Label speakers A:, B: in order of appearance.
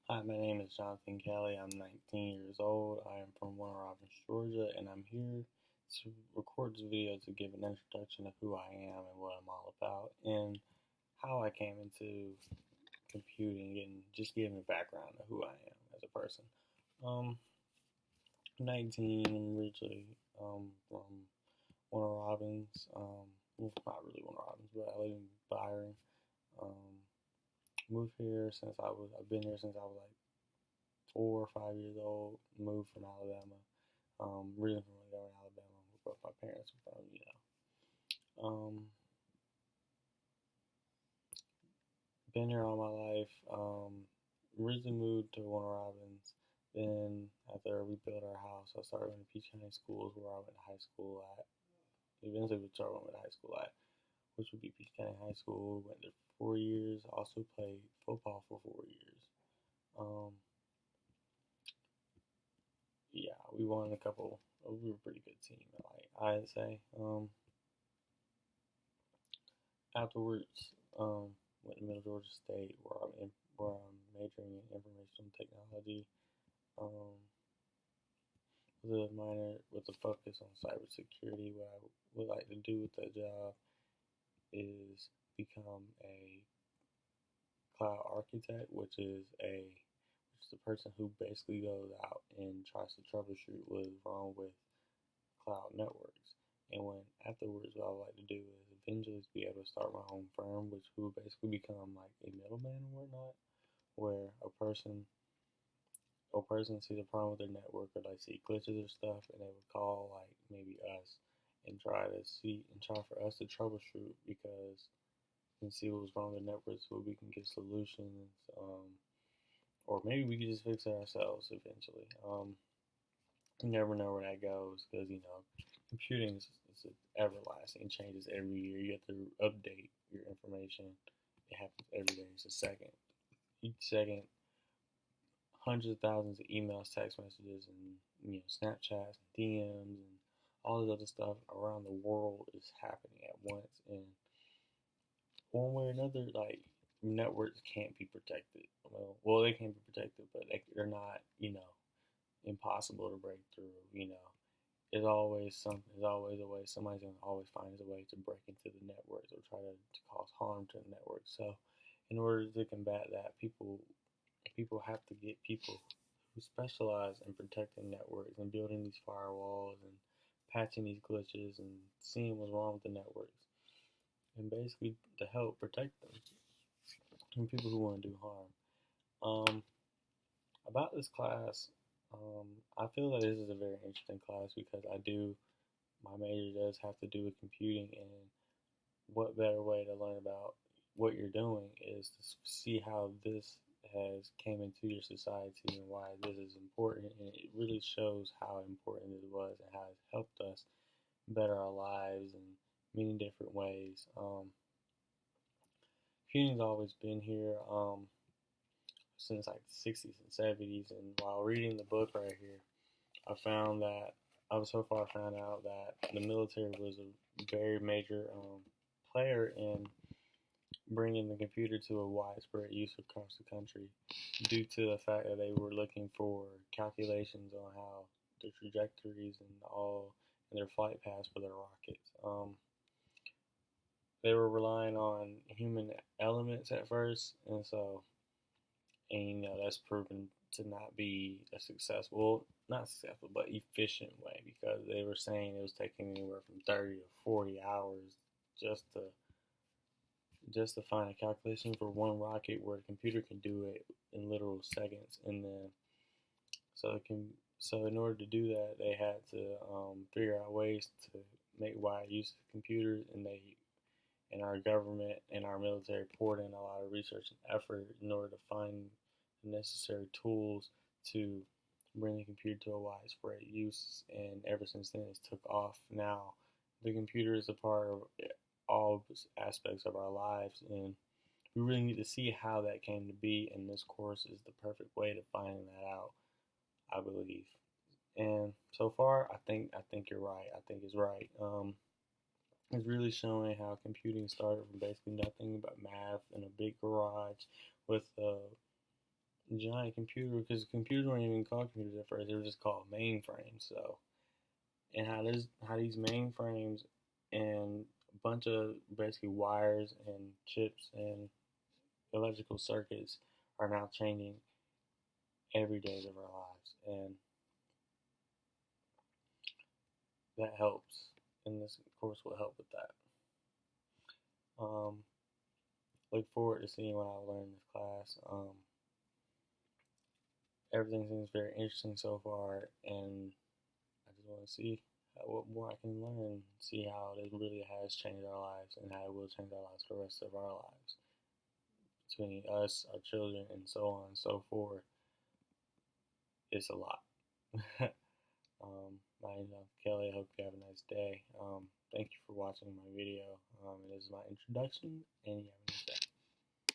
A: Hi, my name is Jonathan Kelly. I'm 19 years old. I am from Warner Robins, Georgia, and I'm here to record this video to give an introduction of who I am and what I'm all about and how I came into computing and just giving a background of who I am as a person. Um, 19, I'm originally from Warner Robins. Well, not really Warner Robins, but I live in Byron. Um, moved here since I've been here since I was like 4 or 5 years old. Moved from Alabama. Originally from Montgomery, Alabama. Both my parents were from. Been here all my life. Originally moved to Warner Robins. Then after we built our house, I started going to Peach County Schools, where I went to high school at. Eventually, we started going to high school at, which would be Peach County High School. Went there for 4 years. Also played football for 4 years. Um, yeah, we won a couple. We were a pretty good team, I'd say. Afterwards, went to Middle Georgia State, where I'm majoring in information technology. Um, with a minor with a focus on cybersecurity. What I would like to do with that job is become a cloud architect, which is the person who basically goes out and tries to troubleshoot what is wrong with cloud networks. And when afterwards, what I would like to do is eventually be able to start my own firm, which will basically become like a middleman and whatnot, where a person sees a problem with their network or they see glitches or stuff, and they would call like maybe us and try for us to troubleshoot because and see what was wrong with the network so we can get solutions. Or maybe we could just fix it ourselves eventually. You never know where that goes because computing is everlasting. It changes every year. You have to update your information. It happens every day. It's a second. Each second, hundreds of thousands of emails, text messages, and Snapchats, and DMs, and all this other stuff around the world is happening at once. And one way or another, like networks can't be protected. Well, they can be protected, but they're not, impossible to break through. There's always something. There's always a way. Somebody's gonna always find a way to break into the networks or try to cause harm to the network. So, in order to combat that, people have to get people who specialize in protecting networks and building these firewalls and patching these glitches and seeing what's wrong with the networks and basically to help protect them from people who want to do harm. About this class, I feel that this is a very interesting class because my major does have to do with computing, and what better way to learn about what you're doing is to see how this has came into your society and why this is important, and it really shows how important it was and how it's helped us better our lives in many different ways. Computing's always been here since like the 60s and 70s, and while reading the book right here, I found that I've so far found out that the military was a very major player in bringing the computer to a widespread use across the country due to the fact that they were looking for calculations on how the trajectories and their flight paths for their rockets. They were relying on human elements at first, and that's proven to not be a successful, not successful, but efficient way because they were saying it was taking anywhere from 30 to 40 hours just to find a calculation for one rocket where a computer can do it in literal seconds, and then so it can so in order to do that they had to figure out ways to make wide use of computers, and our government and our military poured in a lot of research and effort in order to find the necessary tools to bring the computer to a widespread use. And ever since then, it's took off. Now, the computer is a part of all aspects of our lives, and we really need to see how that came to be. And this course is the perfect way to find that out, I believe. And so far, I think you're right. I think it's right. It's really showing how computing started from basically nothing but math in a big garage with giant computer, because computers weren't even called computers at first; they were just called mainframes. So, and how these mainframes and a bunch of basically wires and chips and electrical circuits are now changing every day of our lives, and that helps. And this course will help with that. Um, look forward to seeing what I learn in this class. Everything seems very interesting so far, and I just want to see what more I can learn, see how it really has changed our lives, and how it will change our lives for the rest of our lives. Between us, our children, and so on and so forth, it's a lot. My name is Kelly. I hope you have a nice day. Thank you for watching my video. This is my introduction, and you have